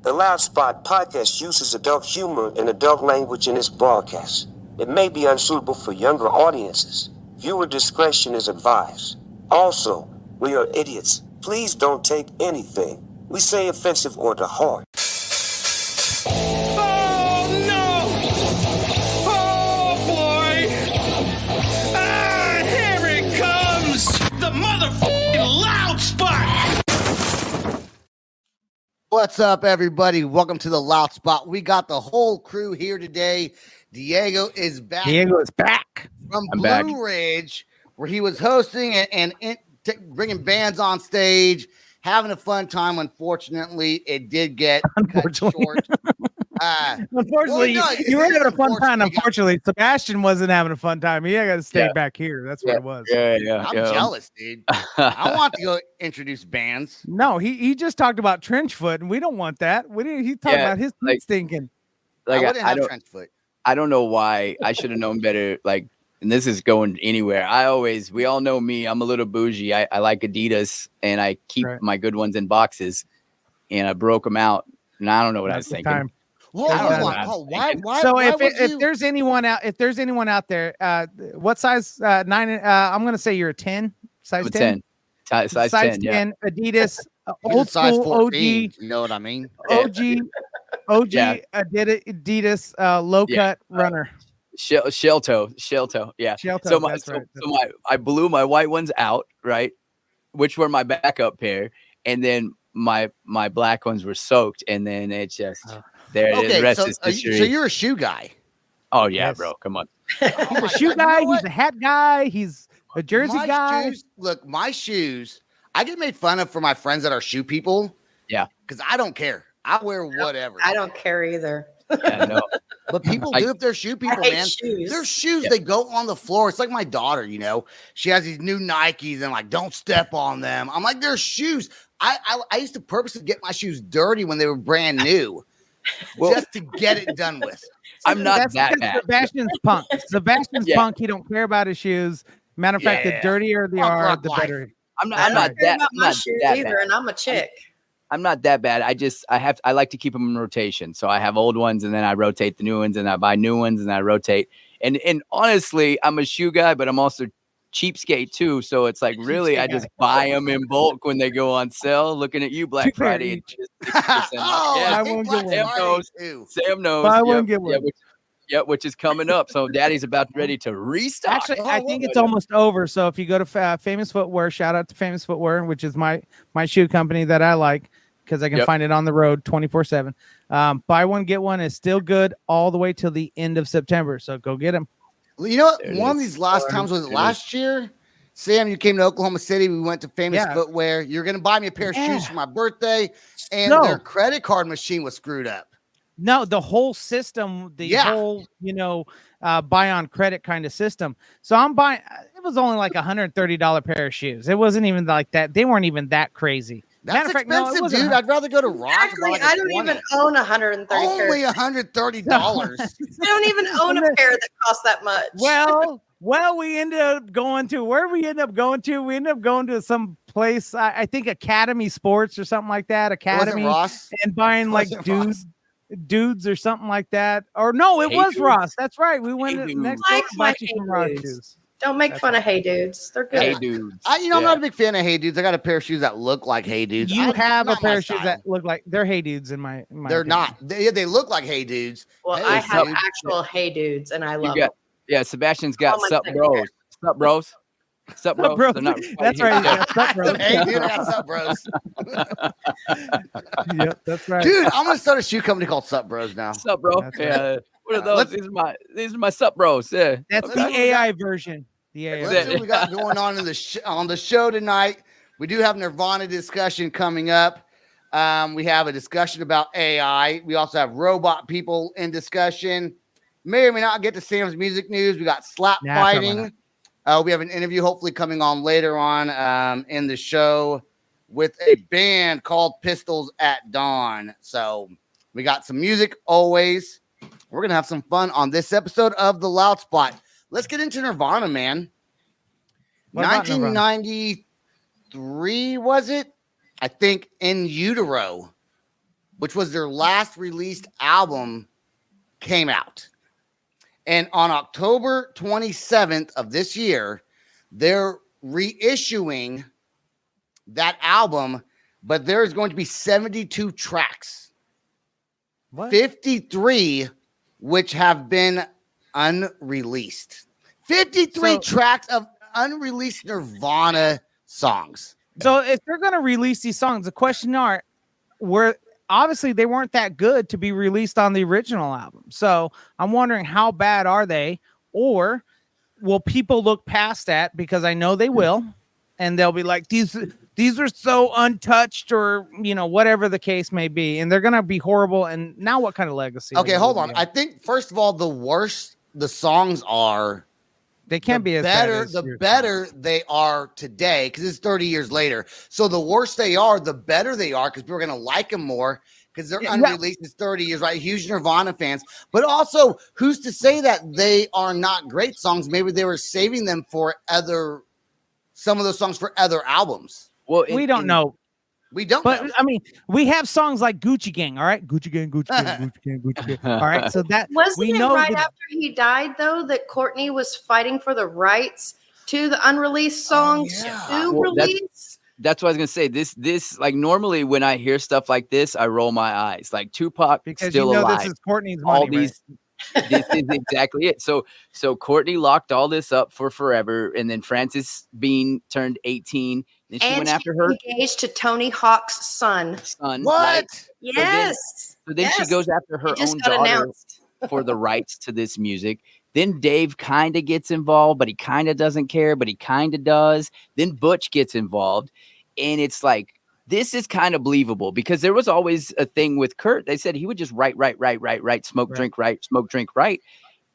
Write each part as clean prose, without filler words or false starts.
The Loud Spot podcast uses adult humor and adult language in its broadcast. It may be unsuitable for younger audiences. Viewer discretion is advised. Also, we are idiots. Please don't take anything we say offensive or to heart. Oh no! Oh boy! Ah, here it comes! The motherfucking Loud Spot! What's up, everybody? Welcome to the Loud Spot. We got the whole crew here today. Diego is back. From Blue Ridge, where he was hosting and bringing bands on stage, having a fun time. Unfortunately, it did get cut short. Unfortunately, you were having a fun time. Unfortunately, Sebastian wasn't having a fun time. He got to stay back here. That's what it was. I'm jealous, dude. I want to go introduce bands. No, he just talked about Trenchfoot, and we don't want that. He talked about his feet stinking. I wouldn't have Trenchfoot. I don't know why. I should have known better. And this is going anywhere. We all know me. I'm a little bougie. I like Adidas, and I keep my good ones in boxes, and I broke them out, and I don't know what I was thinking. Why? So if there's anyone out there, what size? 9? I'm gonna say you're a 10. Size 10. Size 10. Yeah. Adidas. Old school 14, OG. You know what I mean? OG. Adidas low cut runner. Shell toe. Yeah. Shell toe, I blew my white ones out, right? Which were my backup pair, and then my black ones were soaked, and then it just there. Okay, the rest is history. So you're a shoe guy. Oh yeah, bro. Come on. He's a shoe guy. He's a hat guy. He's a jersey guy. Look, my shoes. I get made fun of for my friends that are shoe people. Yeah, because I don't care. I wear whatever. I don't care either. Yeah, no. But people do if they're shoe people, man. Their shoes, they go on the floor. It's like my daughter, she has these new Nikes and don't step on them. I'm like, they're shoes. I used to purposely get my shoes dirty when they were brand new, just to get it done with. I'm not that bad. Sebastian's punk. Punk. He don't care about his shoes. Matter of fact, the dirtier they are, the better. I'm not that either, and I'm a chick. I'm not that bad. I like to keep them in rotation. So I have old ones, and then I rotate the new ones, and I buy new ones, and I rotate. And honestly, I'm a shoe guy, but I'm also cheapskate too. So it's like really, I just buy them in bulk when they go on sale. Looking at you, Black Friday. I won't get one. Sam knows. I won't get one. Which is coming up. So Daddy's about ready to restock. Actually, I think it's almost over. So if you go to Famous Footwear, shout out to Famous Footwear, which is my shoe company that I like because I can find it on the road 24/7. Buy one, get one is still good all the way till the end of September. So go get them. Well, you know what? One of these last times was last year. Sam, you came to Oklahoma City. We went to Famous Footwear. You're going to buy me a pair of shoes for my birthday, and their credit card machine was screwed up. No, the whole system, whole, buy on credit kind of system. So I'm buying, it was only like $130 pair of shoes. It wasn't even like that. They weren't even that crazy. That's expensive, dude. I'd rather go to Ross. Actually, I don't even own $130. Only $130. I don't even own a pair that costs that much. Well, we ended up going to We ended up going to some place, I think Academy Sports or something like that. Academy. Ross? And buying dudes or something like that. Or no, it was Ross. That's right. We went next to buy some Ross shoes. Don't make fun of Hey Dudes. They're good. Hey Dudes. I'm not a big fan of Hey Dudes. I got a pair of shoes that look like Hey Dudes. You have a pair of shoes that look like they're Hey Dudes in my They're opinion. not. They look like Hey Dudes. Well, I have actual Hey Dudes, and I love them. Yeah, Sebastian's got Sup Bros. Sup Bros. Sup Bros. That's right. Sup Bros. Hey, dude, I got Sup Bros. Yep, that's right. Dude, I'm gonna start a shoe company called Sup Bros now. Sup Bro. Right. What are those? These are my Sup Bros. Yeah. That's the AI version. The AI. Let's see what we got going on in on the show tonight. We do have Nirvana discussion coming up. We have a discussion about AI. We also have robot people in discussion. May or may not get to Sam's music news. We got slap fighting. We have an interview hopefully coming on later on in the show with a band called Pistols at Dawn. So we got some music always. We're going to have some fun on this episode of The Loud Spot. Let's get into Nirvana, man. 1993, was it? I think In Utero. which was their last released album, came out. And on October 27th of this year, they're reissuing that album, but there's going to be 72 tracks. What? 53 which have been unreleased. 53 tracks of unreleased Nirvana songs. So if they're going to release these songs, the question were obviously they weren't that good to be released on the original album. So I'm wondering how bad are they, or will people look past that, because I know they will, and they'll be like, these are so untouched, or whatever the case may be, and they're going to be horrible. And now what kind of legacy? Okay, hold on. I think first of all, the worse the songs are, they can't be as better. bad as The better they are today, because it's 30 years later. So the worse they are, the better they are, because people are going to like them more because they're unreleased. It's 30 years, right? Huge Nirvana fans. But also, who's to say that they are not great songs? Maybe they were saving them for some of those songs for other albums. Well, we don't know. We don't But know. I mean, we have songs like Gucci Gang, all right? Gucci Gang, Gucci Gang, Gucci Gang, Gucci Gang. All right. So that Wasn't it know right that- after he died, though, that Courtney was fighting for the rights to the unreleased songs to Well, release? That's what I was gonna say. This like normally when I hear stuff like this, I roll my eyes. Like Tupac because still alive. this is Courtney's money. All these, this is exactly it. So Courtney locked all this up for forever, and then Frances Bean turned 18, and she went after her engaged to Tony Hawk's son. son. What? Right? Yes. So then she goes after her It just own got daughter announced. for the rights to this music. Then Dave kind of gets involved, but he kind of doesn't care, but he kind of does. Then Butch gets involved. And it's like, this is kind of believable, because there was always a thing with Kurt. They said he would just write, smoke, drink, write.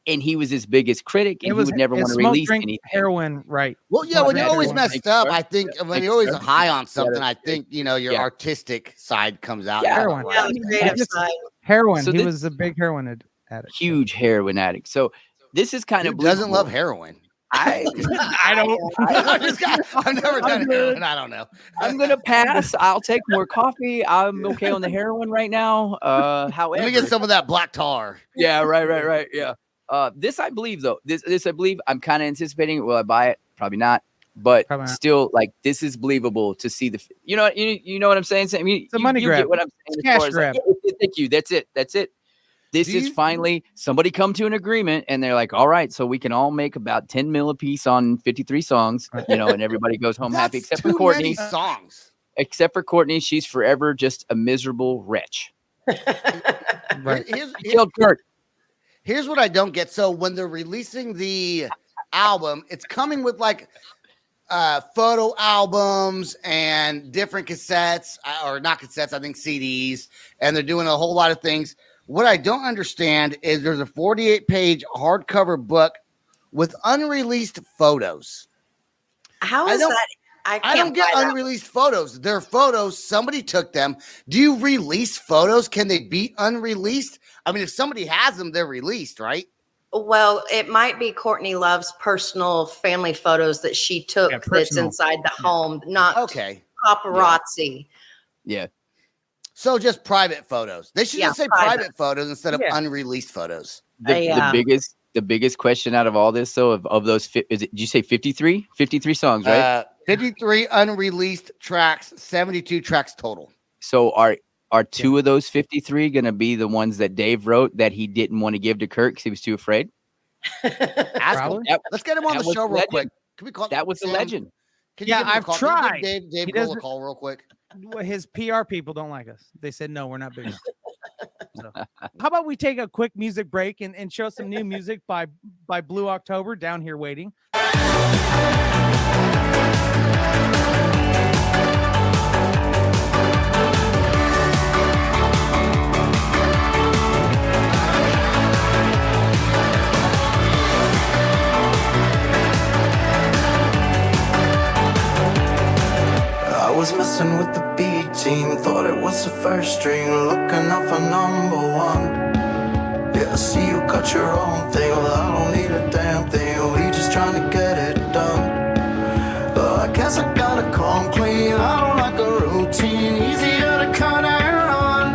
And he was his biggest critic, and he would never want to smoke, release drink, anything. Heroin, right? Well, yeah, when you're always Everyone messed up, I think when you're always Thanks, high on something, Yeah. I think, your artistic side comes out. Yeah. Heroin. Yeah, the creative Just- side. Heroin. So He this- was a big heroin addict. Huge heroin addict. So this is kind Who of doesn't believable. love heroin? I don't. I've never done heroin. I don't know. I'm gonna pass. I'll take more coffee. I'm okay on the heroin right now. However, Let me get some of that black tar. yeah, right. Yeah. This I believe though. This I believe. I'm kind of anticipating. Will I buy it? Probably not. But Probably not. still, like, this is believable to see the. You know what I'm saying? I mean, It's a money you grab. Get what I'm saying? It's as cash far as, like, grab. yeah, thank you. That's it. This Do is you- finally somebody come to an agreement, and they're like, all right, so we can all make about 10 mil a piece on 53 songs, and everybody goes home happy, That's except for too Courtney. many songs. Except for Courtney, she's forever just a miserable wretch. Right. Killed Kurt. Here's what I don't get. So when they're releasing the album, it's coming with like photo albums and different cassettes, or not cassettes, I think CDs, and they're doing a whole lot of things. What I don't understand is there's a 48-page hardcover book with unreleased photos. How I is don't- that? I I don't can't get buy that. unreleased photos. They're photos. Somebody took them. Do you release photos? Can they be unreleased? I mean, if somebody has them, they're released, right? Well, it might be Courtney Love's personal family photos that she took that's personal. inside the home, not Okay. paparazzi. Yeah. So just private photos. They should Yeah, just say private. private photos instead of Yeah. unreleased photos. The biggest question out of all this, though, of those, did you say 53? 53 songs, right? 53 unreleased tracks, 72 tracks total. So are two of those 53 going to be the ones that Dave wrote that he didn't want to give to Kurt because he was too afraid? Ask him. Probably. Let's get him on That the was show the real legend. quick. Can we call That was the Sam, legend. Can you Yeah, give him a I've call? Can you give tried. Dave He Grohl a doesn't- call real quick. His PR people don't like us. They said no, we're not big enough. So, how about we take a quick music break and show some new music by Blue October down here waiting. I was messing with the B team, thought it was the first string, looking out for number one. Yeah, I see you got your own thing, well I don't need a damn thing, we just trying to get it done. I guess I gotta come clean, I don't like a routine, easier to cut and run.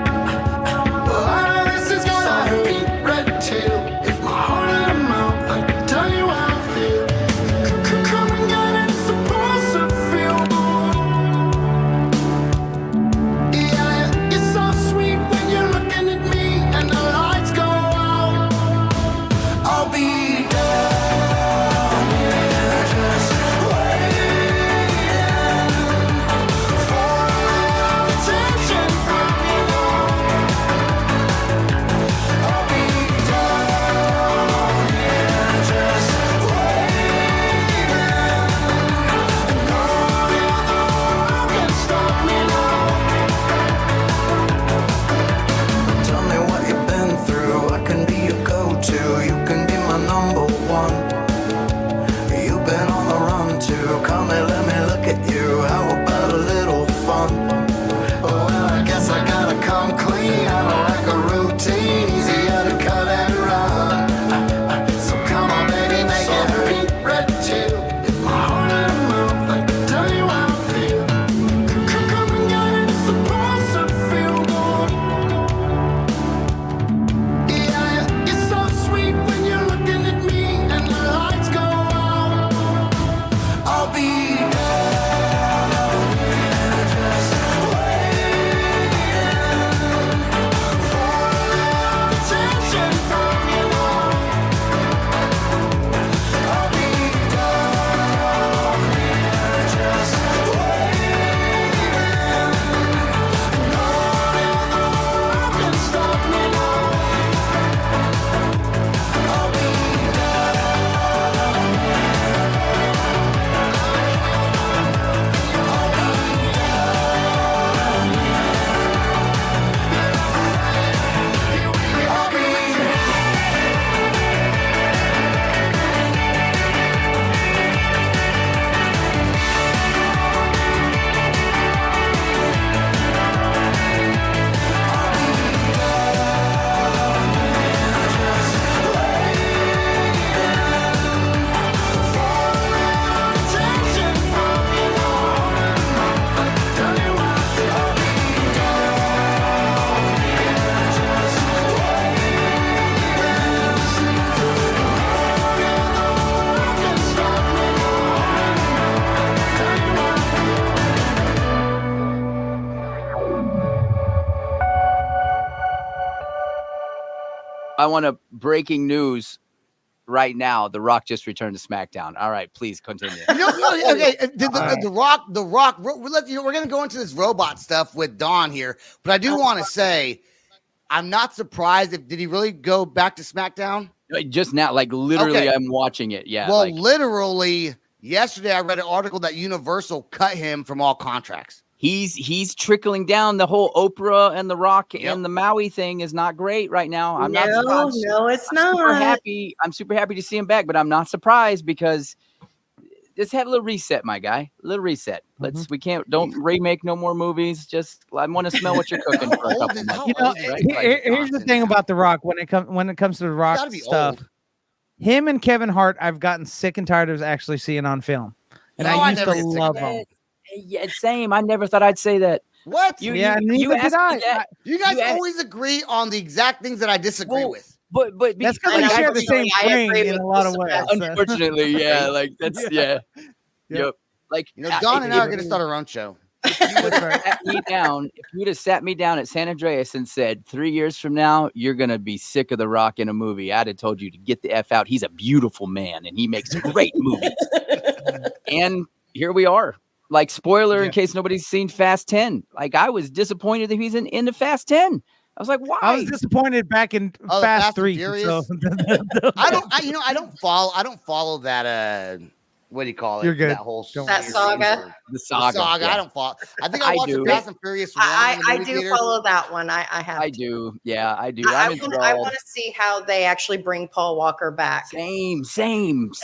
breaking news right now. The Rock just returned to SmackDown. All right, please continue. Okay. The Rock. We're going to go into this robot stuff with Don here, but I do want to say, I'm not surprised. Did he really go back to SmackDown? Just now, like literally, Okay. I'm watching it. Yeah. Well, literally yesterday, I read an article that Universal cut him from all contracts. He's trickling down. The whole Oprah and the Rock and the Maui thing is not great right now. I'm not surprised. No, it's not. I'm super happy to see him back, but I'm not surprised because just have a little reset, my guy. A little reset. Don't remake no more movies. Just I want to smell what you're cooking for a couple months. Here's the thing about The Rock when it comes to The Rock stuff. Old. Him and Kevin Hart, I've gotten sick and tired of actually seeing on film, and I used to love them. Yeah, same. I never thought I'd say that. What? You guys always agree on the exact things that I disagree with. But that's because we share the same brain in a lot of ways. Unfortunately, yeah, like that's Yep. Like Don and I are going to start our own show. If you would have sat me down at San Andreas and said 3 years from now you're going to be sick of The Rock in a movie, I'd have told you to get the F out. He's a beautiful man and he makes great movies. And here we are. Like, spoiler in case nobody's seen Fast 10. Like, I was disappointed that he's into Fast 10. I was like, why? I was disappointed back in Fast 3. So. I don't follow that. What do you call it? You're good. That whole saga. The saga. I don't follow. I think I watched the Fast and Furious. I do follow that one. I have. I do. Yeah, I do. I want to see how they actually bring Paul Walker back. Same.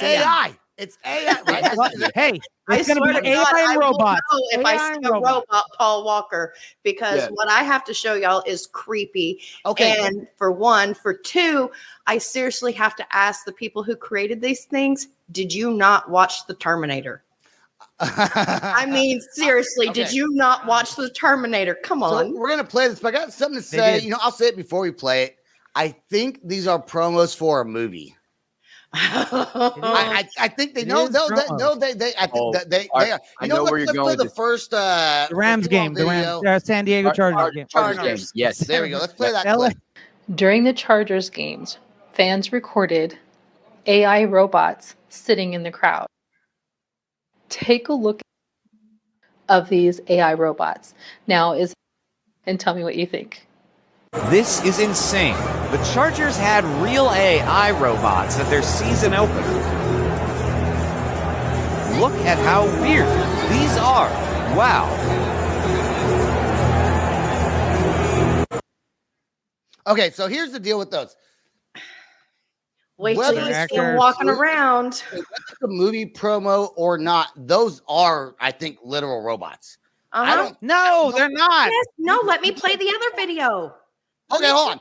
AI. It's AI. Right? Hey, it's going to be AI and robots. If I see a robot, Paul Walker, because what I have to show y'all is creepy. Okay. And for one, for two, I seriously have to ask the people who created these things, did you not watch The Terminator? I mean, seriously, did you not watch The Terminator? Come on. So we're going to play this, but I got something to say. I'll say it before we play it. I think these are promos for a movie. I think they know. They are. I know where you're going. Let's play the first the Rams game, the San Diego Chargers game. Chargers. Yes, there we go. Let's play that clip. During the Chargers games, fans recorded AI robots sitting in the crowd. Take a look of these AI robots now and tell me what you think. This is insane. The Chargers had real AI robots at their season opener. Look at how weird these are. Wow. Okay, so here's the deal with those. Wait till you see them walking around. Whether it's a movie promo or not, those are, I think, literal robots. No, they're not. Yes, no, let me play the other video. Okay, hold on.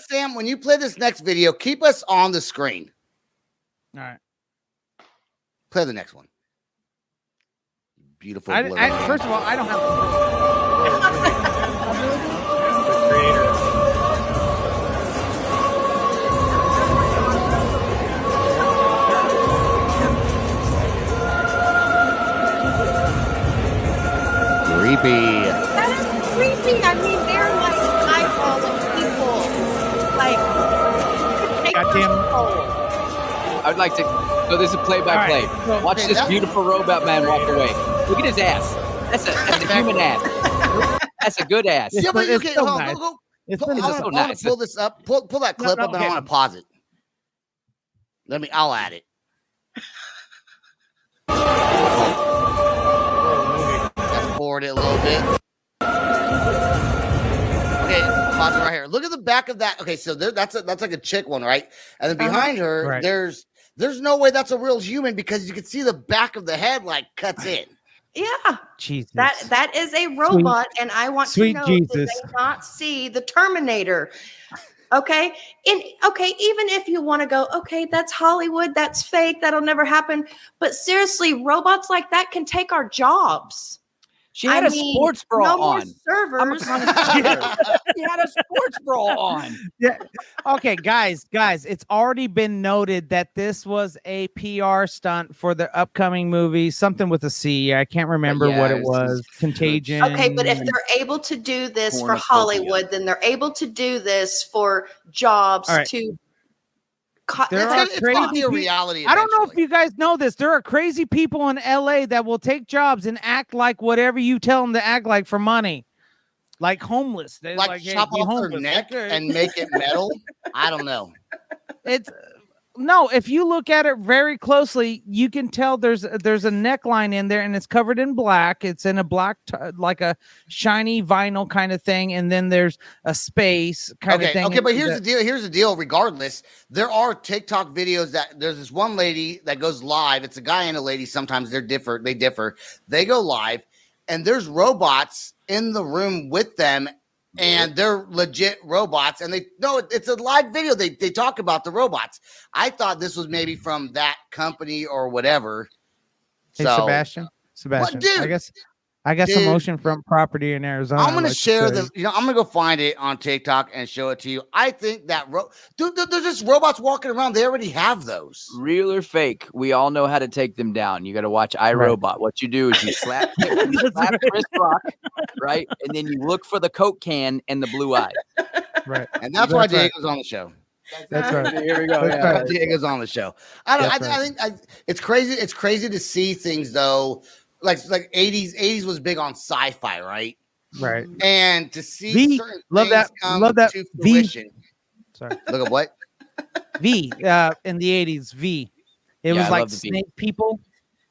Sam, when you play this next video, keep us on the screen. All right. Play the next one. Beautiful. First of all, I don't have Creepy. That is creepy. I mean, they're like eyeballing people. Like, I would like to. So this is play-by-play. Right. Watch this beautiful robot man walk away. Look at his ass. That's a human ass. That's a good ass. Yeah, but it's okay, so hold on. nice. Go. It's I want to pull this up. Pull that clip up, and I want to pause it. I'll add it. Let's forward it a little bit. Okay, pause it right here. Look at the back of that. Okay, so that's like a chick one, right? And then behind her, there's no way that's a real human because you can see the back of the head like cuts in. Yeah, Jesus. That is a robot, and I want to know Jesus. did they not see the Terminator? Okay, even if you want to go, okay, that's Hollywood, that's fake, that'll never happen. But seriously, robots like that can take our jobs. She had a sports bra no more on. I'm a servers. connoisseur. She had a sports bra on. Yeah. Okay, guys, it's already been noted that this was a PR stunt for the upcoming movie, something with a C. I can't remember what it was. Contagion. Okay, but if they're able to do this for Hollywood, then they're able to do this for jobs to. It's gonna be a reality. I don't know if you guys know this. There are crazy people in LA that will take jobs and act like whatever you tell them to act like for money, like homeless. They like chop off their neck and make it metal. I don't know. It's no. If you look at it very closely, you can tell there's a neckline in there, and it's covered in black. It's in a black, like a shiny vinyl kind of thing, and then there's a space kind of thing. Okay, but here's the deal. Here's the deal. Regardless, there are TikTok videos that there's this one lady that goes live. It's a guy and a lady. Sometimes they differ. They go live, and there's robots in the room with them. And they're legit robots, and it's a live video. They talk about the robots. I thought this was maybe from that company or whatever. Hey, Sebastian, what, dude? I got some oceanfront property in Arizona. I'm gonna share them. I'm gonna go find it on TikTok and show it to you. I think that dude, there's just robots walking around. They already have those. Real or fake? We all know how to take them down. You got to watch iRobot. Right. What you do is you slap Chris Rock, right, and then you look for the Coke can and the blue eye. Right, and that's why Diego's on the show. That's right. Here we go. Yeah. Diego's on the show. I think it's crazy. It's crazy to see things though. Like 80s was big on sci-fi, right? Right. And to see certain love things come to fruition. Sorry. Look at what? V in the 80s. V. It was like snake people.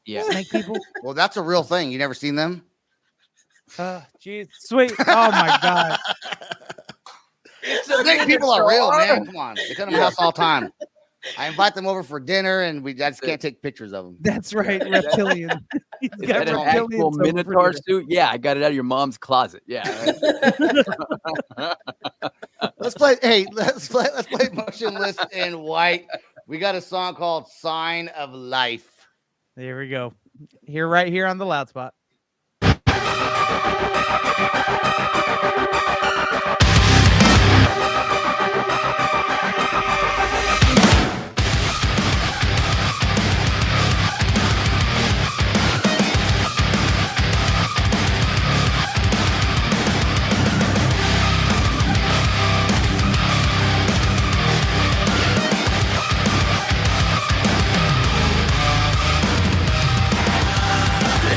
Yeah. Snake people. Well, that's a real thing. You never seen them? Jeez. Sweet. Oh my God. Snake people are real, man. Come on. They come to my house all the time. I invite them over for dinner, and I just can't take pictures of them. That's right, reptilian. Is that an actual Minotaur suit? Yeah, I got it out of your mom's closet. Yeah. Let's play Motionless in White. We got a song called "Sign of Life." There we go. Right here on the loud spot.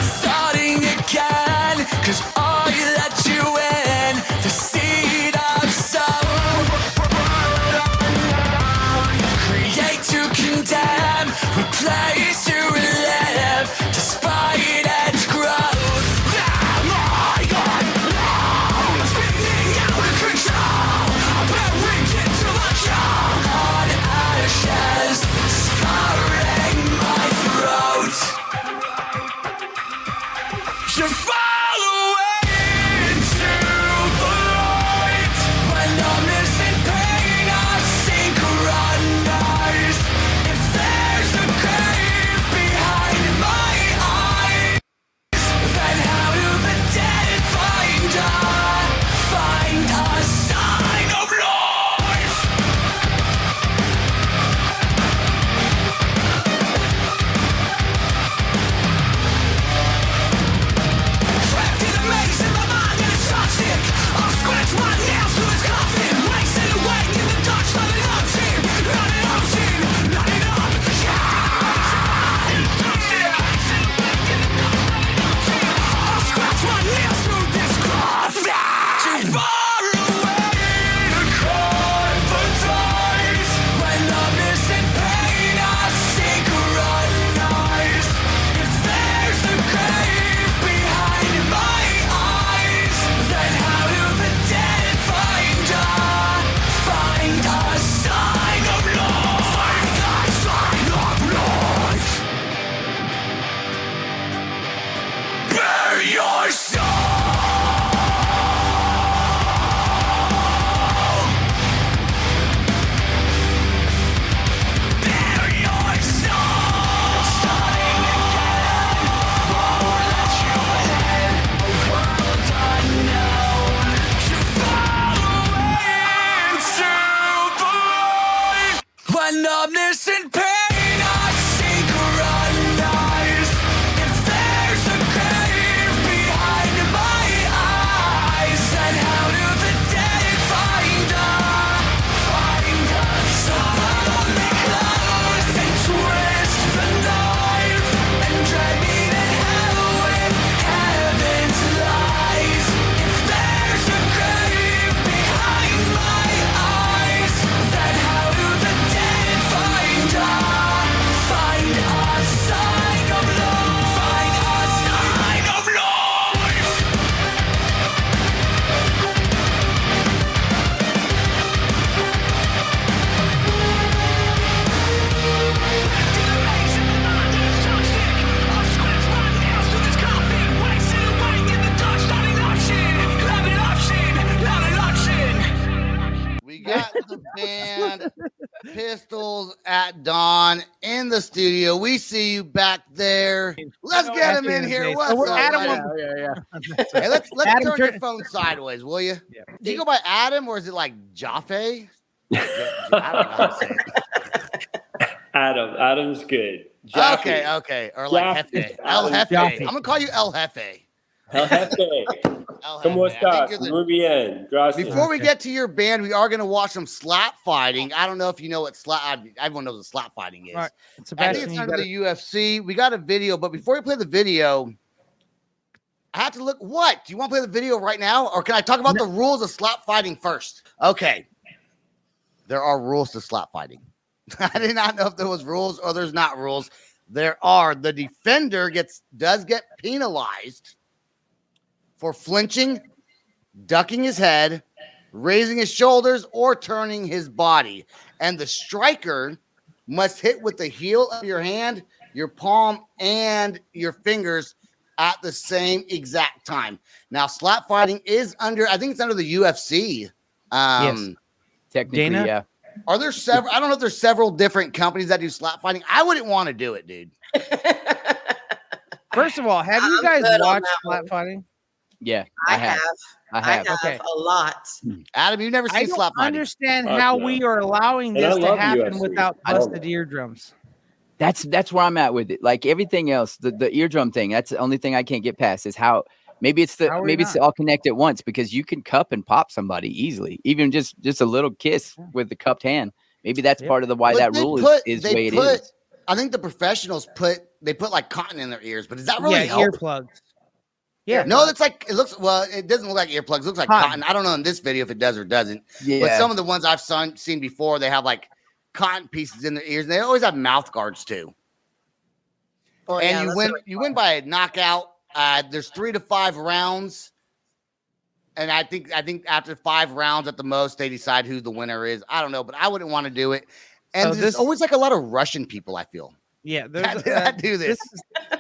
Started numbness and pain, I synchronize. If there's a grave behind my eyes, then how do the dead find us? So pull me close and twist the knife and drag me to hell with heaven's lies. If there's a grave behind my eyes, then how do the dead find us? Find a sign of life. Find a sign of life. We got the band Pistols at Dawn in the studio. We see you back there. Let's get them in here. What's up, Adam buddy? will- Hey, let's Adam, turn your phone sideways, will you? Yeah. Do you go by Adam or is it like Jaffe? I don't know how to say it. Adam's good. Okay. Or like Jaffe. Jefe. El Jefe. Jaffe. I'm gonna call you El Jefe. El Jefe. El ¿Cómo Jefe. I think estás? you're the- Muy bien. Gracias. Before we get to your band, we are going to watch some slap fighting. I don't know if you know what everyone knows what slap fighting is. All right, I think Sebastian, it's you under gotta- the UFC. We got a video, but before we play the video, I have to look. What? Do you want to play the video right now? Or can I talk about the rules of slap fighting first? Okay. There are rules to slap fighting. I did not know if there was rules or there's not rules. There are. The defender does get penalized for flinching, ducking his head, raising his shoulders, or turning his body. And the striker must hit with the heel of your hand, your palm, and your fingers at the same exact time. Now, slap fighting is I think it's under the UFC. Yes. Technically, Dana? yeah. Are there several? I don't know if there's several different companies that do slap fighting. I wouldn't want to do it, dude. First of all, have you I'm guys good on watched that slap one. fighting? Yeah, I have. I have. Okay. A lot. Adam, you've never I seen don't slap fighting. understand Fuck how no. we are allowing And I this to love happen UFC. without I love busted it. eardrums. That's where I'm at with it. Like everything else, the eardrum thing, that's the only thing I can't get past is how maybe it's How are we it's not? all connected at once because you can cup and pop somebody easily, even just a little kiss with the cupped hand. Maybe that's Yep. part of why But that they rule put- is they the way it put- is. I think the professionals put like cotton in their ears, but does that really Yeah, help? earplugs. Yeah. No, it's like it doesn't look like earplugs. It looks like Cotton. cotton. I don't know in this video if it does or doesn't. Yeah, But some of the ones I've seen before, they have like cotton pieces in their ears, and they always have mouth guards too. Well, And yeah, you that's win. really You win by a knockout. There's 3 to 5 rounds, and I think after 5 rounds at the most, they decide who the winner is. I don't know, but I wouldn't want to do it. And So there's this- always like a lot of Russian people. I feel. Yeah, I do this.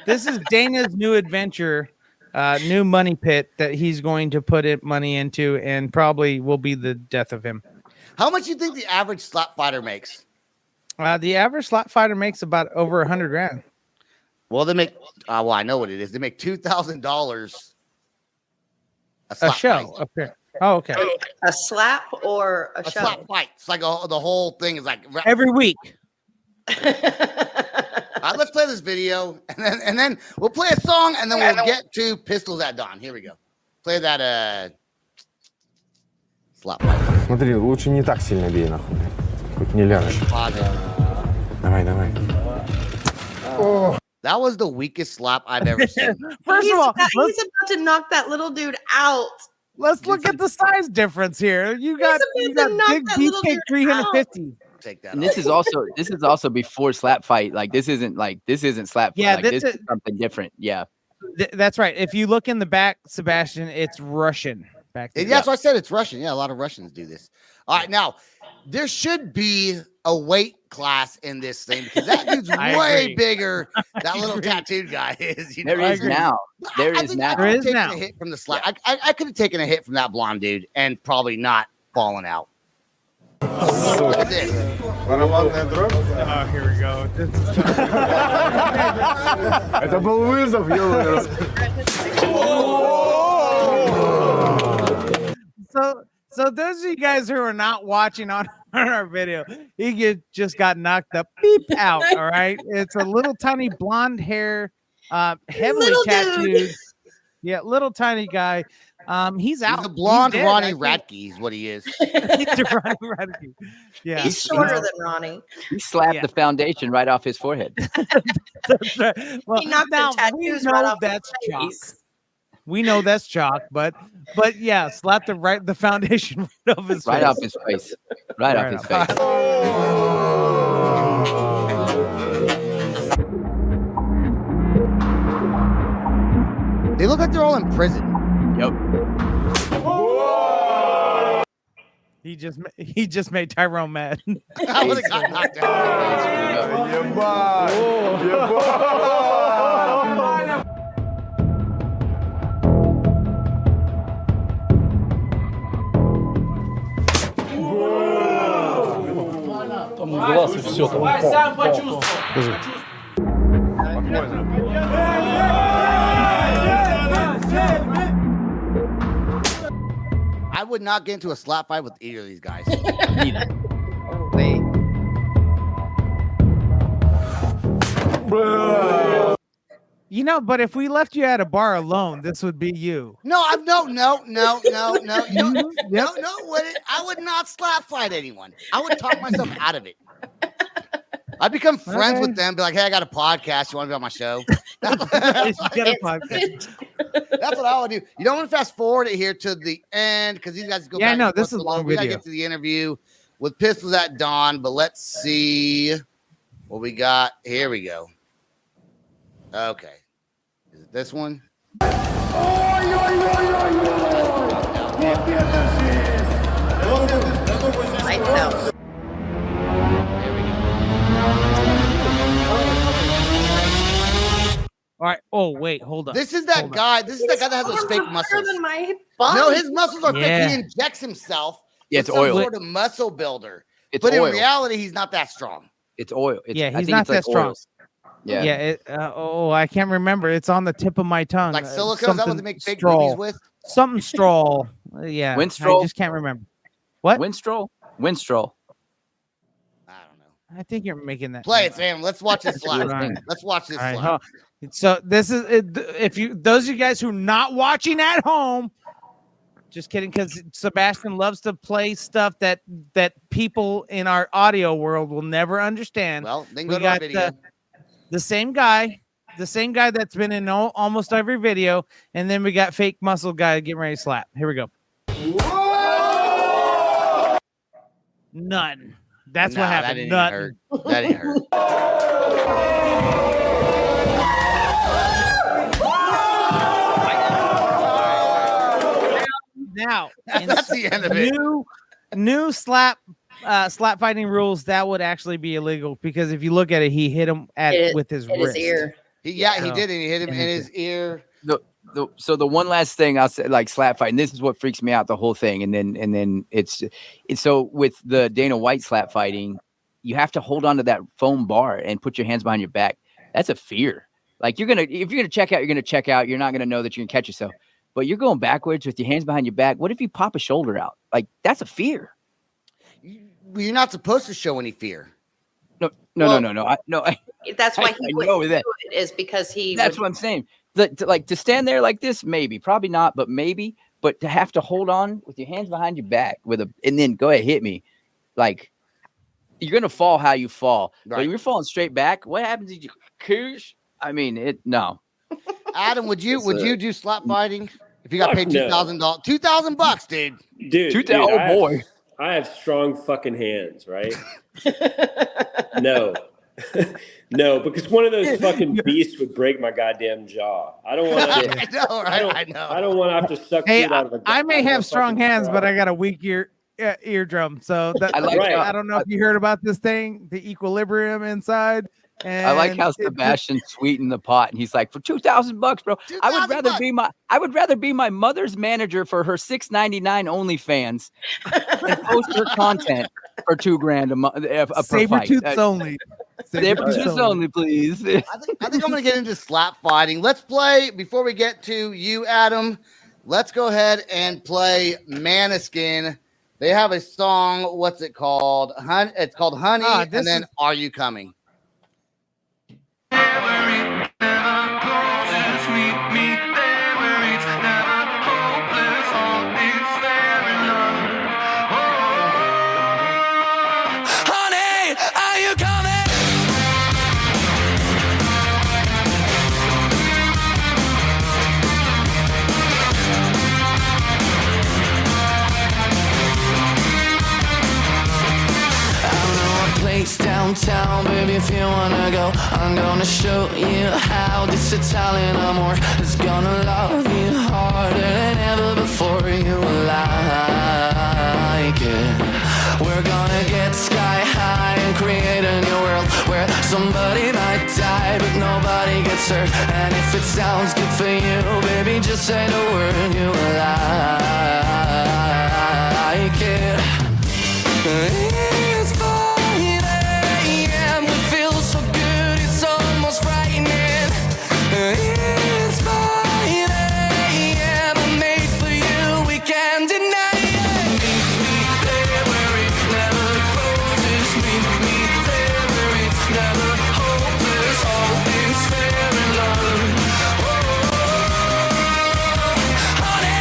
This is Dana's new adventure, new money pit that he's going to put money into, and probably will be the death of him. How much do you think the average slap fighter makes? The average slap fighter makes about over $100,000. Well, they make. Well, I know what it is. They make $2,000 a A slap show. fight. Okay. Oh, okay. a slap or a, A show. slap fight. It's like the whole thing is like. Every week. Let's play this video, and then we'll play a song, and then we'll get to Pistols at Dawn. Here we go. Play that slap fight. Смотри, лучше не так сильно бей, нахуй. Хоть не ляжешь. Pause it. Давай, давай. That was the weakest slap I've ever seen. First of all, he's about to knock that little dude out. let's look at the size difference here. You got about to knock big that little beefcake dude 350. Take that. And off. this is also before slap fight. Like this isn't slap fight. Yeah, like, this this is- is something different. Yeah. That's right. If you look in the back, Sebastian, it's Russian. Back there. Yeah, that's why I said it's Russian. Yeah, a lot of Russians do this. All right, now there should be a weight class in this thing because that dude's I way agree. bigger. That little tattooed guy is. You know, There is now. There I is think now. I There could've is taken now. a hit from the slap. I could have taken a hit from that blonde dude and probably not fallen out. Look at this. Барабанная дробь. Oh, here we go. Это был вызов, ё-моё. So those of you guys who are not watching on our video, just got knocked the beep out. All right, it's a little tiny blonde hair, heavily Little tattooed. dude. Yeah, little tiny guy. He's out. He's a blonde dead, Ronnie actually. Radke is what he is. He's a Ronnie Radke. Yeah, He's shorter than Ronnie. He slapped Yeah. the foundation right off his forehead. That's right. Well, He knocked now the tattoos we right know off his that's chalk. face. We know that's chalk, but yeah, slap the foundation right off his Right face. off his face. Right off his face. They look like they're all in prison. Yep. He just made Tyrone mad. I would have got knocked out. I would not get into a slap fight with either of these guys. Wait. You know, but if we left you at a bar alone, this would be you. No, no. I would not slap fight anyone. I would talk myself out of it. I'd become friends with them, be like, hey, I got a podcast. You want to be on my show? That's what I would do. You don't want to fast forward it here to the end because these guys go back. Yeah, no, and this forth is so long. long We got to video. get to the interview with Pistols at Dawn, but let's see what we got. Here we go. Okay. Is it this one? Lights out. All right. Oh, wait, hold on. This is that Hold on. guy. This is that guy that has those fake Longer muscles. than my body. No, his muscles are Yeah. fake. He injects himself. Yeah, with it's some oil. sort of muscle builder. It's But oil. in reality, he's not that strong. It's oil. It's, Yeah, I he's think not it's like that strong. oils. Yeah. Yeah. I can't remember. It's on the tip of my tongue. Like silicone, is that what they make fake straw. babies with? Something straw. Yeah. Winstrol? I just can't remember. What? Winstrol. I don't know. I think you're making that. Play it, Sam. Let's watch this That's a slap. weird thing. Let's watch this All right, slap. hold on. So this is if you those of you guys who are not watching at home, just kidding, because Sebastian loves to play stuff that people in our audio world will never understand. Well, then We go to our got video. the same guy that's been in almost every video, and then we got fake muscle guy getting ready to slap. Here we go. None. That's Nah, what that happened. didn't even None. hurt. That didn't hurt. Now, in That's the end of it. new slap fighting rules, that would actually be illegal because if you look at it, he hit him with his in wrist. his ear. He Yeah. did, and he hit him in his ear. So the one last thing I'll say, like slap fight, and this is what freaks me out the whole thing, and then it's so with the Dana White slap fighting, you have to hold on to that foam bar and put your hands behind your back. That's a fear. Like if you're gonna check out, you're gonna check out. You're not gonna know that you're gonna catch yourself. But you're going backwards with your hands behind your back. What if you pop a shoulder out? Like that's a fear. You're not supposed to show any fear. No. That's why I he know wouldn't that. do it, is because he That's would, what I'm saying. To stand there like this, maybe, probably not, but maybe. But to have to hold on with your hands behind your back and then go ahead hit me, like you're gonna fall how you fall. But Right. if you're falling straight back, what happens? If you coosh? I mean, no. Adam, would you do slap fighting if you got Fuck paid no. $2,000? $2,000, dude. Dude, Oh I have- boy. I have strong fucking hands, right? No. No, because one of those fucking beasts would break my goddamn jaw. I don't want I to. know, right? I know. I don't want to have to suck Hey, shit out of a. I may out of a have strong fucking hands, but straw. I got a weak eardrum. So that, I like how- I don't know if you heard about this thing, the equilibrium inside. And I like how it- Sebastian sweetened the pot, and he's like, for $2,000, bro. I would rather be my mother's manager for her $6.99 OnlyFans and post her content for $2,000 a month. Per Saber fight. tooths only. Saber tooths only, please. I think I'm going to get into slap fighting. Let's play, before we get to you, Adam, let's go ahead and play Mäneskin. They have a song. What's it called? It's called Honey, and then Are You Coming? Downtown, baby, if you wanna go, I'm gonna show you how this Italian amor is gonna love you harder than ever before. You like it. We're gonna get sky high and create a new world where somebody might die but nobody gets hurt. And if it sounds good for you, baby, just say the word. You like it. It's 5 a.m. We feel so good, it's almost frightening. It's 5 a.m. I'm made for you, we can't deny it. Meet me there where it never closes. Meet me there where it's never hopeless. All is fair in love. Honey,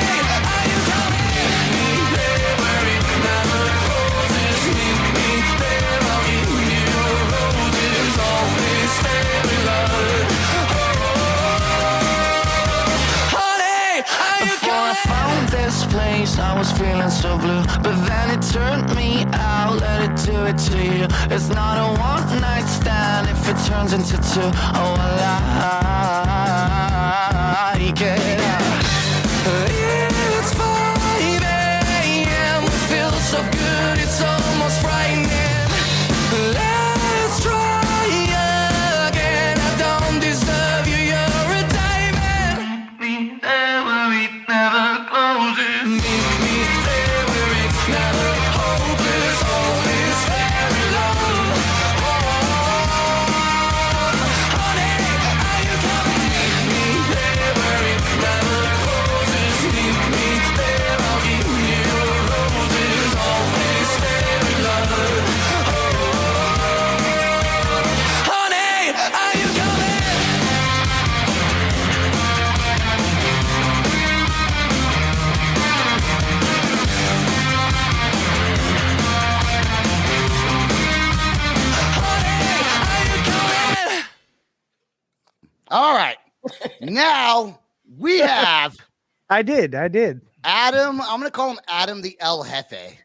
are you coming? Meet me there where it never closes. Meet me there, I'll give you roses. All is fair in love. Honey, are you coming? Before I found this place, I was feeling so blue, but then it turned me out. Let it do it to you. It's not a one-night stand if it turns into two. Oh, I like it. It's 5 a.m. We feel so good, it's almost frightening. Let's try again. I don't deserve you, you're a diamond. Meet me there where it never closes. Meet me there where it's never hopeless. All is fair in love. Honey, are you coming? Meet me there where it never closes. Meet me there, I'll give you roses. All is fair in love. Honey, are you coming? All right. Now we have I did. Adam. I'm gonna call him Adam the El Jefe.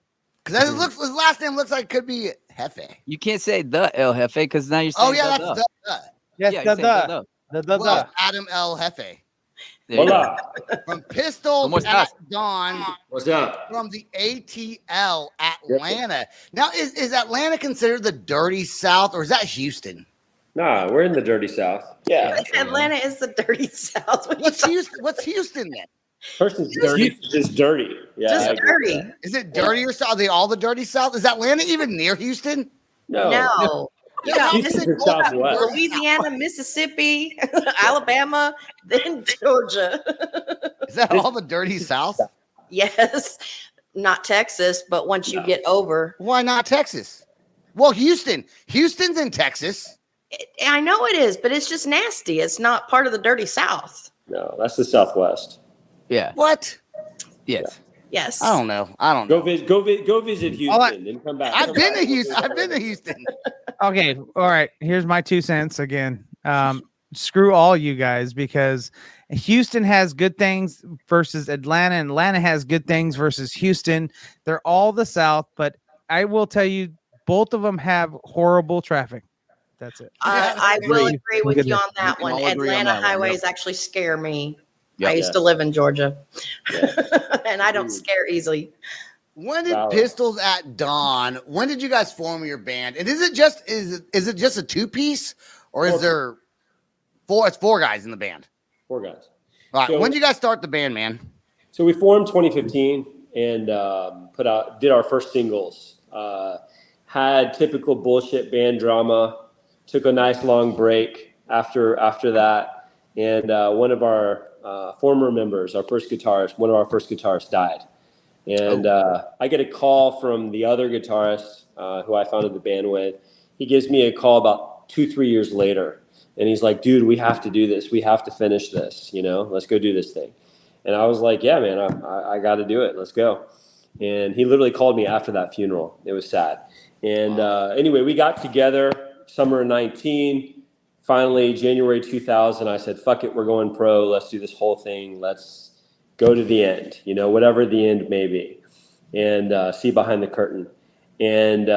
Because his last name looks like it could be Jefe. You can't say the El Jefe because now you're saying Oh yeah, the. that's the. Yes, Yeah, the you said the. Well, Adam El Jefe There you go. Hola. from Pistols ¿Cómo at estás? Dawn What's up? from the ATL Atlanta. Now, is Atlanta considered the dirty South or is that Houston? Nah, we're in the dirty South. Yeah. Atlanta is the dirty South. What are you What's talking- Houston? What's Houston then? Person's dirty. Just dirty. Yeah. Just I get dirty. that. Is it dirtier South? Are they all the dirty South? Is Atlanta even near Houston? No. No. You got Houston's in Southwest. Louisiana, Mississippi, Alabama, then Georgia. Is that all the dirty South? Yes. Not Texas, but once you get over. Why not Texas? Well, Houston. Houston's in Texas. I know it is, but it's just nasty. It's not part of the dirty South. No, that's the Southwest. Yeah. What? Yes. Yes. I don't know. Go visit Houston and come back. I've been to Houston. I've been to Houston. Okay. All right. Here's my 2 cents again. Screw all you guys because Houston has good things versus Atlanta. And Atlanta has good things versus Houston. They're all the South, but I will tell you, both of them have horrible traffic. That's it. I will agree with you on that can one. all agree on Atlanta that one, highways actually scare me. Yep. I used to live in Georgia, and I don't scare easily. When did Pistols at Dawn? When did you guys form your band? And is it just a 2-piece or is there four? It's 4 guys in the band. 4 guys. All right. So- When did you guys start the band, man? So we formed 2015 and did our first singles. Had typical bullshit band drama. Took a nice long break after that, and one of our former members, our first guitarist, one of our first guitarists died. And I get a call from the other guitarist who I founded the band with. He gives me a call about 2-3 years later. And he's like, dude, we have to do this. We have to finish this, let's go do this thing. And I was like, yeah, man, I got to do it. Let's go. And he literally called me after that funeral. It was sad. And anyway, we got together summer of 19. Finally, January 2000, I said, fuck it, we're going pro. Let's do this whole thing. Let's go to the end, whatever the end may be, and see behind the curtain. And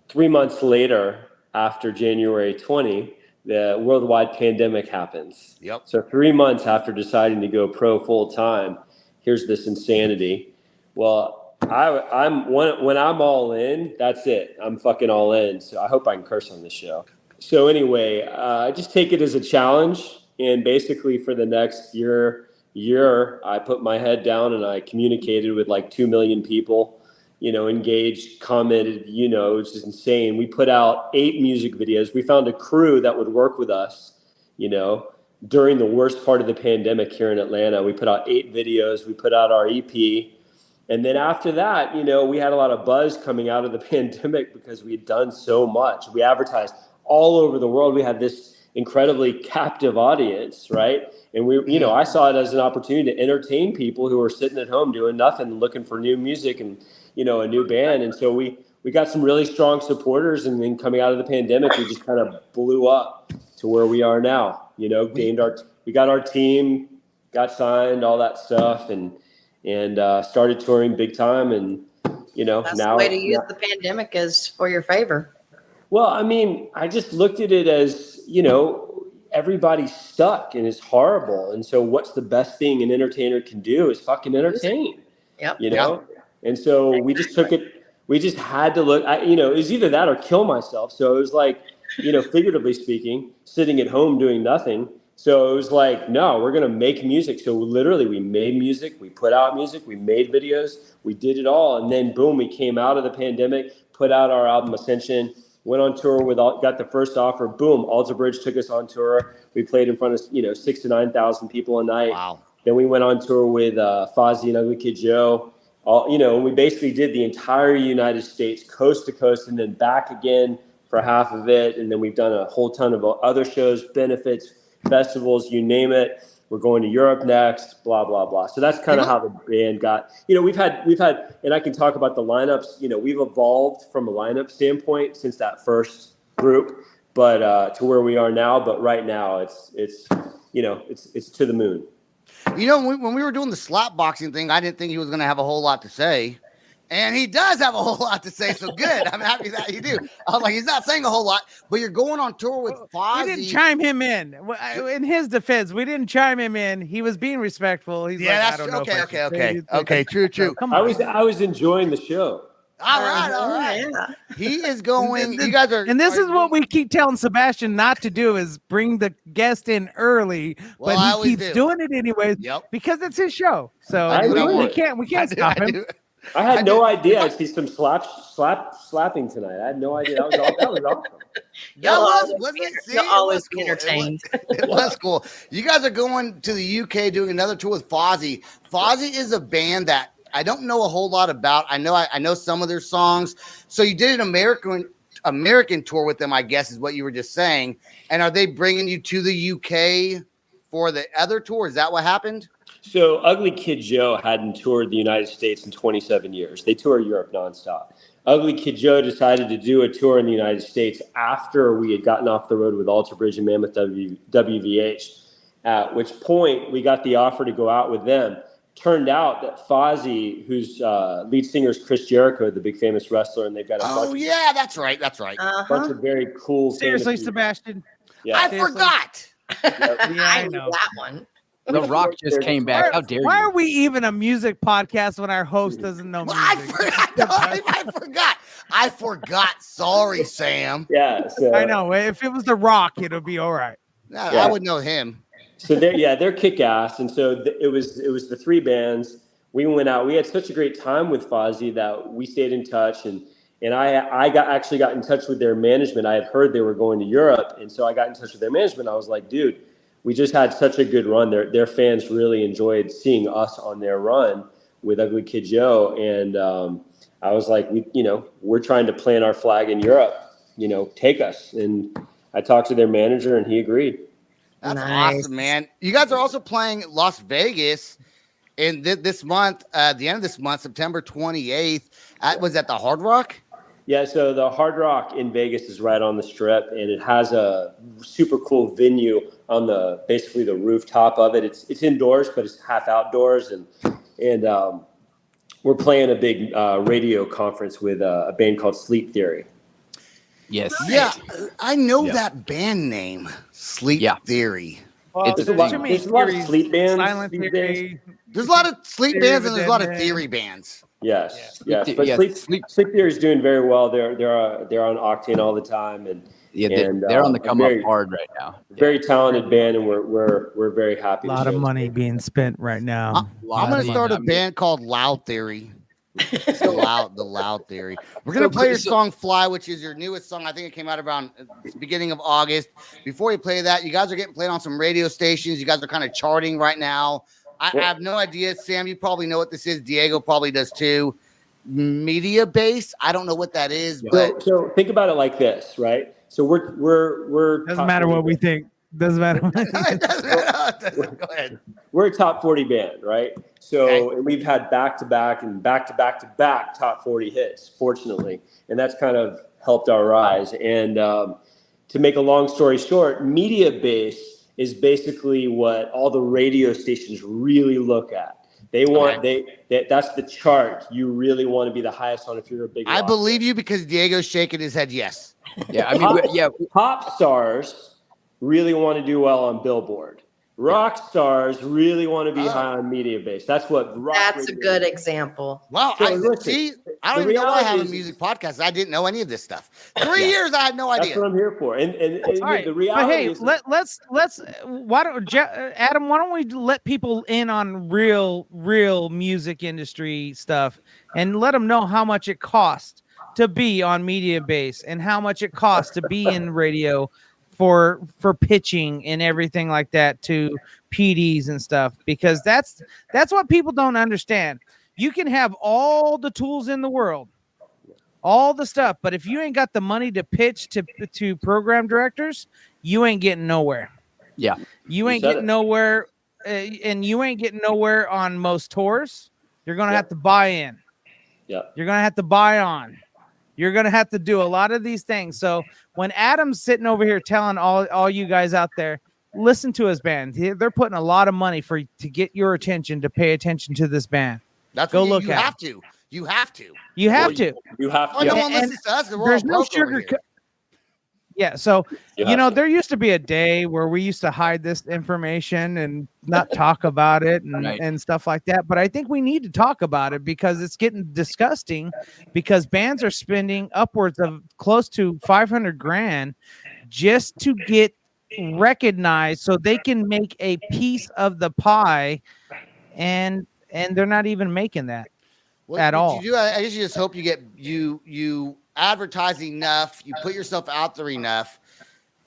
3 months later, after January 20, the worldwide pandemic happens. Yep. So 3 months after deciding to go pro full time, here's this insanity. Well, when I'm all in, that's it. I'm fucking all in. So I hope I can curse on this show. So anyway, I just take it as a challenge. And basically for the next year, I put my head down and I communicated with like 2 million people, engaged, commented, it was just insane. We put out 8 music videos. We found a crew that would work with us, during the worst part of the pandemic here in Atlanta. We put out 8 videos. We put out our EP. And then after that, we had a lot of buzz coming out of the pandemic because we had done so much. We advertised all over the world. We had this incredibly captive audience, right? And I saw it as an opportunity to entertain people who were sitting at home doing nothing, looking for new music and, a new band. And so we got some really strong supporters. And then coming out of the pandemic, we just kind of blew up to where we are now, we got our team, got signed, all that stuff, and started touring big time. And, that's now the way to use the pandemic is for your favor. Well, I mean, I just looked at it as, everybody's stuck and it's horrible. And so what's the best thing an entertainer can do is fucking entertain, Yep. And so we just took it, we just had to look, it was either that or kill myself. So it was like, figuratively speaking, sitting at home doing nothing. So it was like, no, we're going to make music. So literally we made music, we put out music, we made videos, we did it all. And then boom, we came out of the pandemic, put out our album Ascension, went on tour got the first offer. Boom, Alter Bridge took us on tour. We played in front of 6,000 to 9,000 people a night. Wow. Then we went on tour with Fozzy and Ugly Kid Joe. And we basically did the entire United States, coast to coast, and then back again for half of it. And then we've done a whole ton of other shows, benefits, festivals, you name it. We're going to Europe next, blah, blah, blah. So that's kind of how the band got, we've had, and I can talk about the lineups, we've evolved from a lineup standpoint since that first group, but to where we are now. But right now it's to the moon. When we were doing the slap boxing thing, I didn't think he was going to have a whole lot to say. And he does have a whole lot to say, so good. I'm happy that you do. I was like, he's not saying a whole lot, but you're going on tour with Fozzy. We didn't chime him in. In his defense, we didn't chime him in. He was being respectful. He's that's okay. True. Come on. I was enjoying the show. All right. Yeah. He is going. You guys are, and this is what we keep telling Sebastian not to do: is bring the guest in early. Well, but he keeps doing it anyways because it's his show. So we can't stop him. I had no idea I'd see some slapping tonight. I had no idea. That was awesome. You'll always be entertained. It was cool. You guys are going to the UK doing another tour with Fozzy. Fozzy is a band that I don't know a whole lot about. I know some of their songs. So you did an American tour with them, I guess is what you were just saying. And are they bringing you to the UK for the other tour? Is that what happened? So Ugly Kid Joe hadn't toured the United States in 27 years. They tour Europe nonstop. Ugly Kid Joe decided to do a tour in the United States after we had gotten off the road with Alter Bridge and Mammoth WVH, at which point we got the offer to go out with them. Turned out that Fozzy, whose lead singer is Chris Jericho, the big famous wrestler, and they've got a that's right. bunch of very cool. Seriously, Sebastian. Yeah. I forgot. I know that one. The Rock just came back. How dare you? Why are we even a music podcast when our host doesn't know music? I forgot. Sorry, Sam. Yeah. So, I know. If it was The Rock, it would be all right. I would know him. So they're kick-ass. And so it was the 3 bands. We went out. We had such a great time with Fozzy that we stayed in touch. And I actually got in touch with their management. I had heard they were going to Europe. And so I got in touch with their management. I was like, dude, we just had such a good run. Their fans really enjoyed seeing us on their run with Ugly Kid Joe. And I was like, we're trying to plant our flag in Europe, take us. And I talked to their manager and he agreed. That's awesome, man. You guys are also playing Las Vegas in this month, the end of this month, September 28th. Was that the Hard Rock? Yeah, so the Hard Rock in Vegas is right on the Strip, and it has a super cool venue on basically the rooftop of it. It's indoors, but it's half outdoors, and we're playing a big radio conference with a band called Sleep Theory. Yes. Yeah, I know that band name, Sleep Theory. Well, There's a lot of sleep bands. Silent these Theory. days. There's a lot of sleep bands and there's a lot of theory bands. Yes. But Sleep Theory is doing very well. They're on Octane all the time, and they're on the come up hard right now. Very talented band, and we're very happy. A lot of money being spent right now. I'm gonna start a band called Loud Theory. the Loud Theory. We're gonna play your song "Fly," which is your newest song. I think it came out around the beginning of August. Before you play that, you guys are getting played on some radio stations. You guys are kind of charting right now. I have no idea. Sam, you probably know what this is. Diego probably does too. Media base. I don't know what that is, but so think about it like this, right? So we're doesn't matter what we think. Doesn't matter. Go ahead. We're a top 40 band, right? So and we've had back to back top 40 hits, fortunately, and that's kind of helped our rise. And to make a long story short, media base is basically what all the radio stations really look at. They want that's the chart you really want to be the highest on if you're a big. I believe you because Diego's shaking his head. Yes. Yeah, I mean, pop stars really want to do well on Billboard. Rock stars really want to be high on media base. That's what rock. That's a good example. Wow. I don't even know I have a music podcast. I didn't know any of this stuff. 3 years, I had no idea. That's what I'm here for. And right. The reality is let's why don't Adam, why don't we let people in on real music industry stuff and let them know how much it costs to be on media base and how much it costs to be in radio for pitching and everything like that to PDs and stuff, because that's what people don't understand. You can have all the tools in the world, all the stuff, but if you ain't got the money to pitch to program directors, you ain't getting nowhere. Yeah. You ain't getting nowhere, and you ain't getting nowhere on most tours. You're going to have to buy in. Yeah. You're going to have to buy on. You're going to have to do a lot of these things. So when Adam's sitting over here telling all you guys out there, listen to his band. They're putting a lot of money to get your attention, to pay attention to this band. That's go what look you at. have to. You have to. You have to. You have to. No one listens to us. There's no sugar. Yeah, so there used to be a day where we used to hide this information and not talk about it and stuff like that. But I think we need to talk about it because it's getting disgusting, because bands are spending upwards of close to $500,000 just to get recognized so they can make a piece of the pie, and they're not even making that at all. I guess you just hope you get you advertise enough, you put yourself out there enough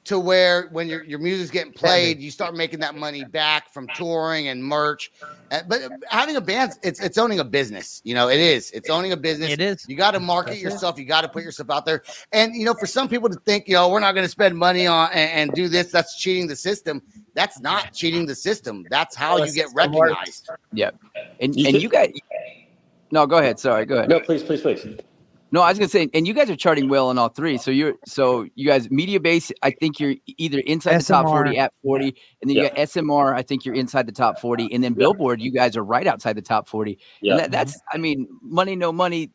to where when your music's getting played, you start making that money back from touring and merch. But having a band, it's owning a business. It is. It's owning a business. It is. You got to market yourself. You got to put yourself out there. And for some people to think, we're not going to spend money on and do this, that's cheating the system. That's not cheating the system. That's how you get recognized. Yeah. And you guys. No, go ahead. Sorry, go ahead. No, please. No, I was gonna say, and you guys are charting well on all three. So you guys media base, I think you're either inside the top 40 at 40, and then you got SMR, I think you're inside the top 40, and then Billboard, you guys are right outside the top 40. Yeah, and that's money, no money.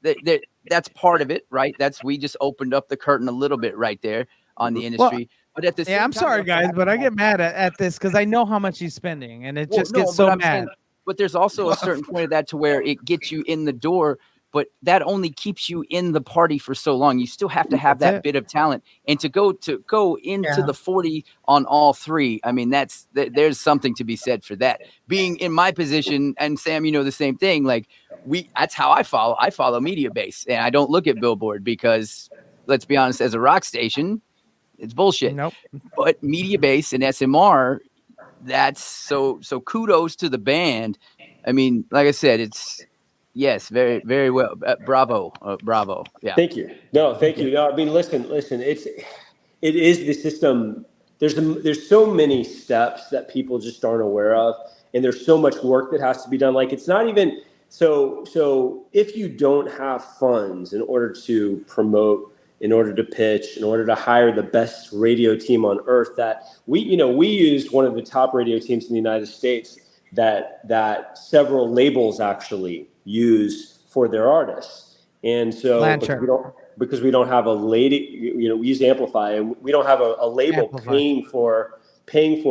That's part of it, right? We just opened up the curtain a little bit right there on the industry. But at the same I'm time, sorry guys, but I get mad at this because I know how much he's spending, and it just gets so mad. But there's also a certain point of that to where it gets you in the door. But that only keeps you in the party for so long. You still have to have that bit of talent, and to go into the 40 on all three. I mean, there's something to be said for that. Being in my position, and Sam, the same thing. Like that's how I follow. I follow media base, and I don't look at Billboard because, let's be honest, as a rock station, it's bullshit. Nope. But media base and SMR, that's so kudos to the band. I mean, like I said, it's yes, very, very well. Bravo. Yeah. Thank you. No, thank you. No, I mean, listen, it is the system. There's so many steps that people just aren't aware of. And there's so much work that has to be done. Like, it's not even, so if you don't have funds in order to promote, in order to pitch, in order to hire the best radio team on earth, that we used one of the top radio teams in the United States that several labels actually use for their artists. And so because we don't have a lady, we use Amplify, and we don't have a label paying for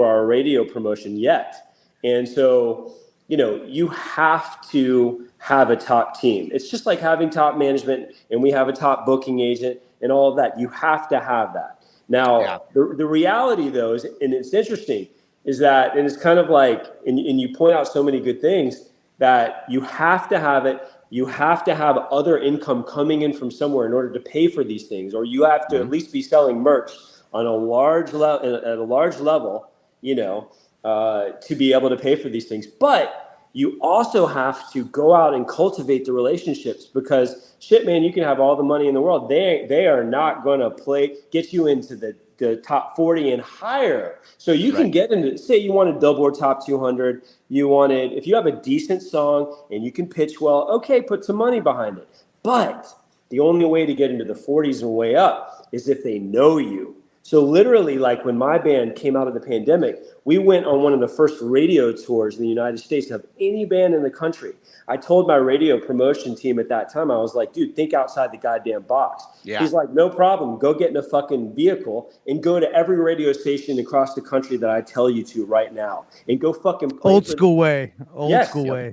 our radio promotion yet. And so, you have to have a top team. It's just like having top management, and we have a top booking agent and all of that. You have to have that. Now, the reality, though, is, and it's interesting, is that, and it's kind of like, and you point out so many good things, that you have to have it. You have to have other income coming in from somewhere in order to pay for these things, or you have to at least be selling merch on a large level, at a large level, to be able to pay for these things. But you also have to go out and cultivate the relationships, because shit, man, you can have all the money in the world. They are not going to get you into the top 40 and higher. So you can get into, say you wanted Billboard Top 200, if you have a decent song and you can pitch well, okay, put some money behind it. But the only way to get into the 40s and way up is if they know you. So literally, like when my band came out of the pandemic, we went on one of the first radio tours in the United States of any band in the country. I told my radio promotion team at that time, I was like, dude, think outside the goddamn box. Yeah. He's like, no problem. Go get in a fucking vehicle and go to every radio station across the country that I tell you to right now, and go fucking play. Old school way.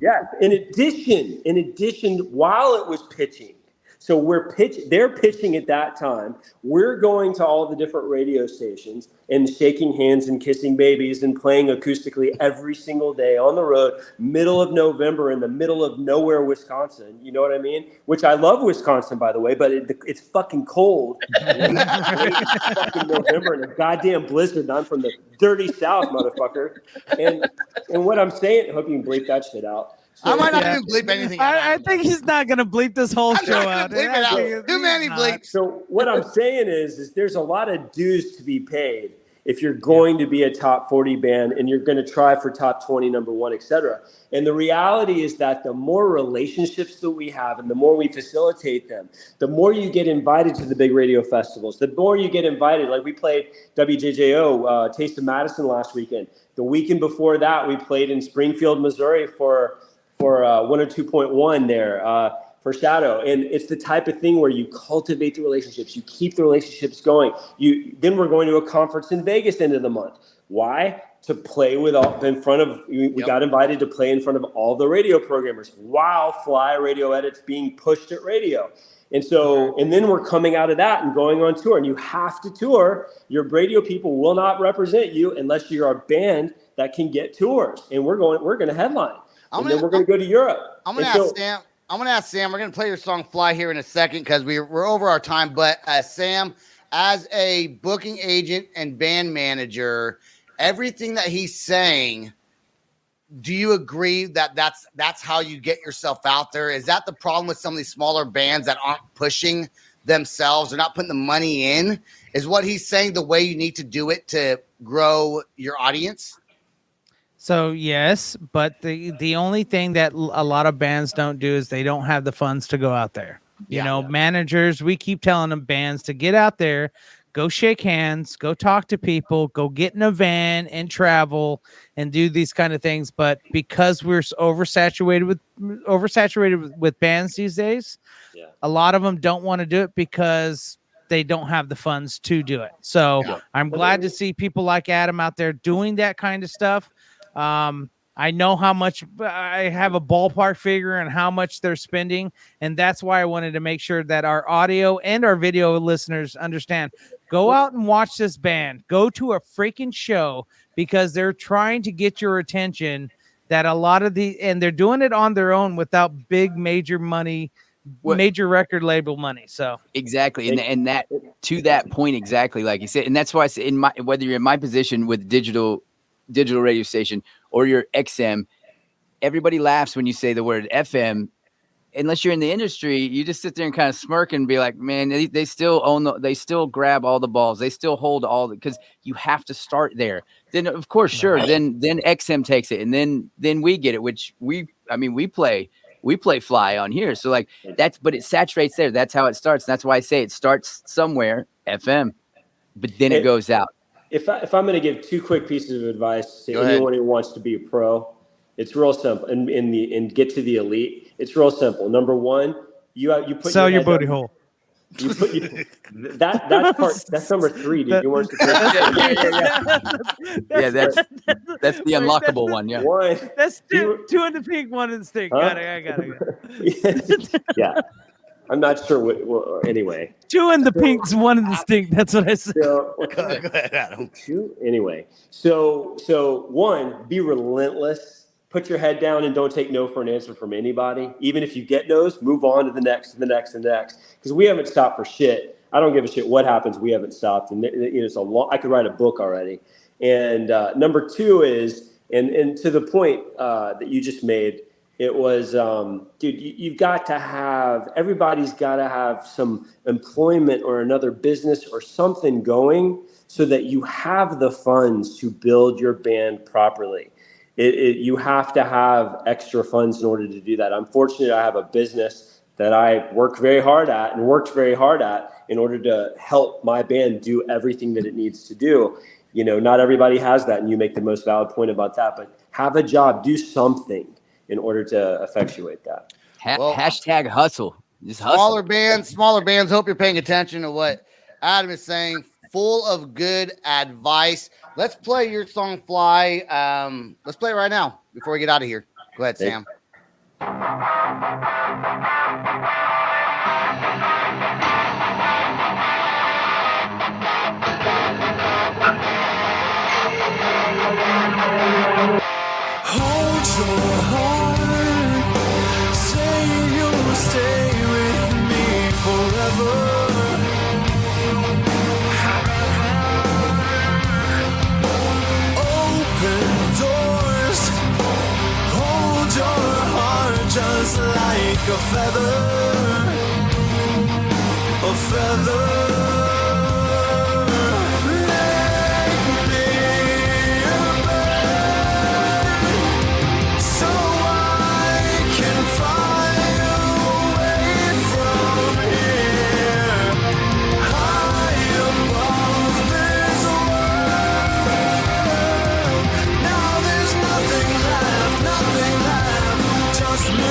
Yeah. In addition, while it was pitching, so they're pitching at that time. We're going to all the different radio stations and shaking hands and kissing babies and playing acoustically every single day on the road, middle of November in the middle of nowhere, Wisconsin. You know what I mean? Which I love Wisconsin, by the way, but it's fucking cold. Late fucking November in a goddamn blizzard. I'm from the dirty South, motherfucker. And what I'm saying, I hope you can bleep that shit out. So, I might not even bleep anything out. I think he's not going to bleep this whole show out. Bleep it out. Too many bleeps. So what I'm saying is there's a lot of dues to be paid if you're going to be a top 40 band and you're going to try for top 20, number one, etc. And the reality is that the more relationships that we have and the more we facilitate them, the more you get invited to the big radio festivals, the more you get invited. Like we played WJJO, Taste of Madison last weekend. The weekend before that, we played in Springfield, Missouri for 102.1 there for Shadow. And it's the type of thing where you cultivate the relationships, you keep the relationships going. Then we're going to a conference in Vegas end of the month. Why? To play we got invited to play in front of all the radio programmers while Fly Radio Edit's being pushed at radio. And so, and then we're coming out of that and going on tour, and you have to tour. Your radio people will not represent you unless you're a band that can get tours. And we're going to headline. And then we're going to go to Europe. I'm going to ask Sam. We're going to play your song "Fly" here in a second because we're over our time. But Sam, as a booking agent and band manager, everything that he's saying, do you agree that that's how you get yourself out there? Is that the problem with some of these smaller bands that aren't pushing themselves? They're not putting the money in. Is what he's saying the way you need to do it to grow your audience? So yes, but the only thing that a lot of bands don't do is they don't have the funds to go out there. Managers, we keep telling them, bands, to get out there, go shake hands, go talk to people, go get in a van and travel and do these kind of things. But because we're oversaturated with bands these days, a lot of them don't want to do it because they don't have the funds to do it. So I'm glad to see people like Adam out there doing that kind of stuff. I know how much, I have a ballpark figure on how much they're spending. And that's why I wanted to make sure that our audio and our video listeners understand. Go out and watch this band. Go to a freaking show because they're trying to get your attention. That a lot of and they're doing it on their own without big major money, major record label money. So exactly. And that, to that point, exactly like you said, and that's why I said, whether you're in my position with digital digital radio station or your XM, everybody laughs when you say the word FM. Unless you're in the industry, you just sit there and kind of smirk and be like, man, they still they still grab all the balls. They still hold because you have to start there. Then of course, sure. Then XM takes it, and then we get it, which we play fly on here. So like but it saturates there. That's how it starts. That's why I say it starts somewhere FM, but then it goes out. If I'm going to give 2 quick pieces of advice to anyone who wants to be a pro, it's real simple. And get to the elite. It's real simple. Number 1, you put sell your booty hole. You put that's number 3, dude. You want to that's the unlockable one. Yeah. That's two in the pink, 1 in the stink. Got it. Yeah. I'm not sure what anyway. 2 in the pinks, 1 in the stink. That's what I said. So, go ahead, Adam. 2 anyway. So 1, be relentless. Put your head down and don't take no for an answer from anybody. Even if you get no's, move on to the next, because we haven't stopped for shit. I don't give a shit what happens. We haven't stopped, and it's a long. I could write a book already. And number 2 is, and to the point that you just made, it was, dude, you've got to have. Everybody's got to have some employment or another business or something going, so that you have the funds to build your band properly. You have to have extra funds in order to do that. I'm fortunate I have a business that I worked very hard at in order to help my band do everything that it needs to do. Not everybody has that, and you make the most valid point about that, but have a job, do something in order to effectuate that. Hashtag hustle. Just hustle. Smaller bands. Hope you're paying attention to what Adam is saying. Full of good advice. Let's play your song Fly. Let's play it right now before we get out of here. Go ahead, Sam. Hold your heart, say you'll stay with me forever. Just like a feather, let me burn, so I can fly away from here, high above this world. Now there's nothing left, just me.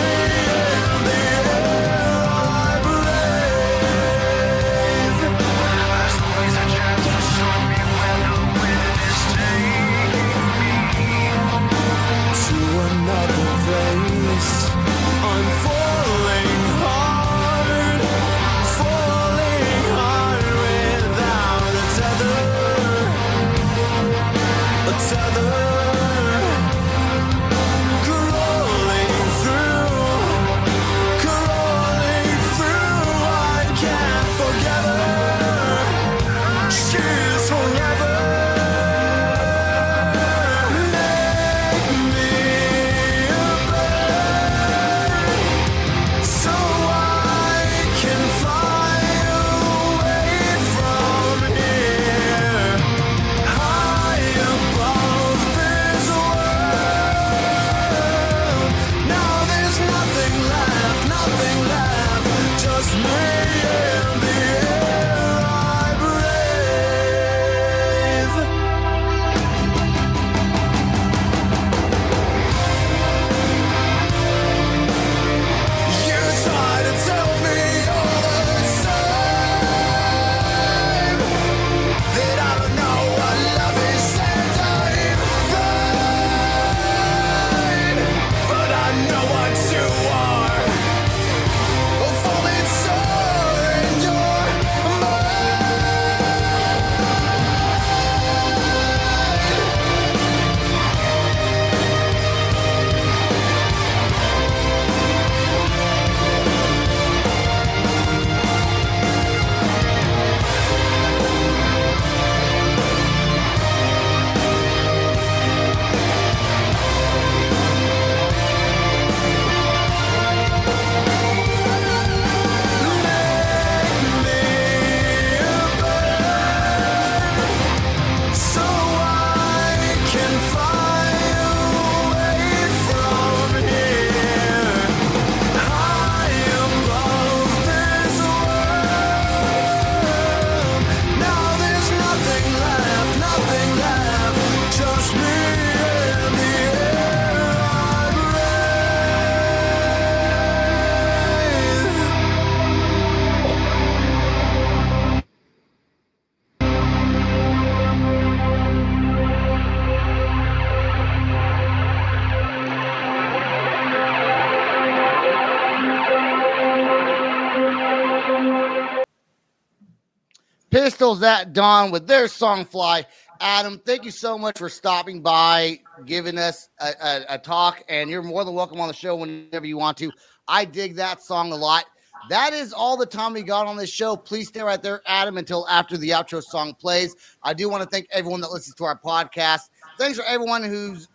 Pistols at Dawn with their song Fly. Adam, thank you so much for stopping by, giving us a talk, and you're more than welcome on the show whenever you want to. I dig that song a lot. That is all the time we got on this show. Please stay right there, Adam, until after the outro song plays. I do want to thank everyone that listens to our podcast. Thanks for everyone who's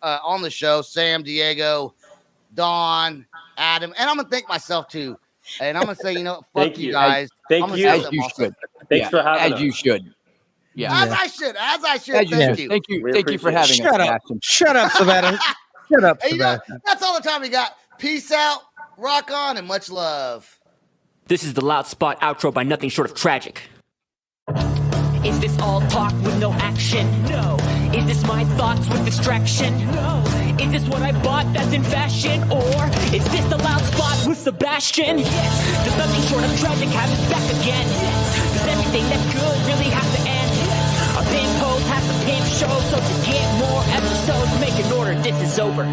on the show, Sam, Diego, Dawn, Adam, and I'm going to thank myself too. And I'm going to say, fuck Thank you you. guys. Thank you. As you should. Thanks for having us. As you should. Yeah. As I should. Thank you. Thank you. We Thank you for appreciate having it. us. Shut up, Savannah. Shut up, Hey, Savannah. that's all the time we got. Peace out, rock on, and much love. This is the Loud Spot outro by nothing short of tragic. Is this all talk with no action? No. Is this my thoughts with distraction? No. Is this what I bought that's in fashion? Or is this the Loud Spot with Sebastian? Yes. Does nothing short of tragic have us back again? Yes. Does everything that's good really have to end? Yes. Our pimp host has to pimp show, so to get more episodes, make an order, this is over.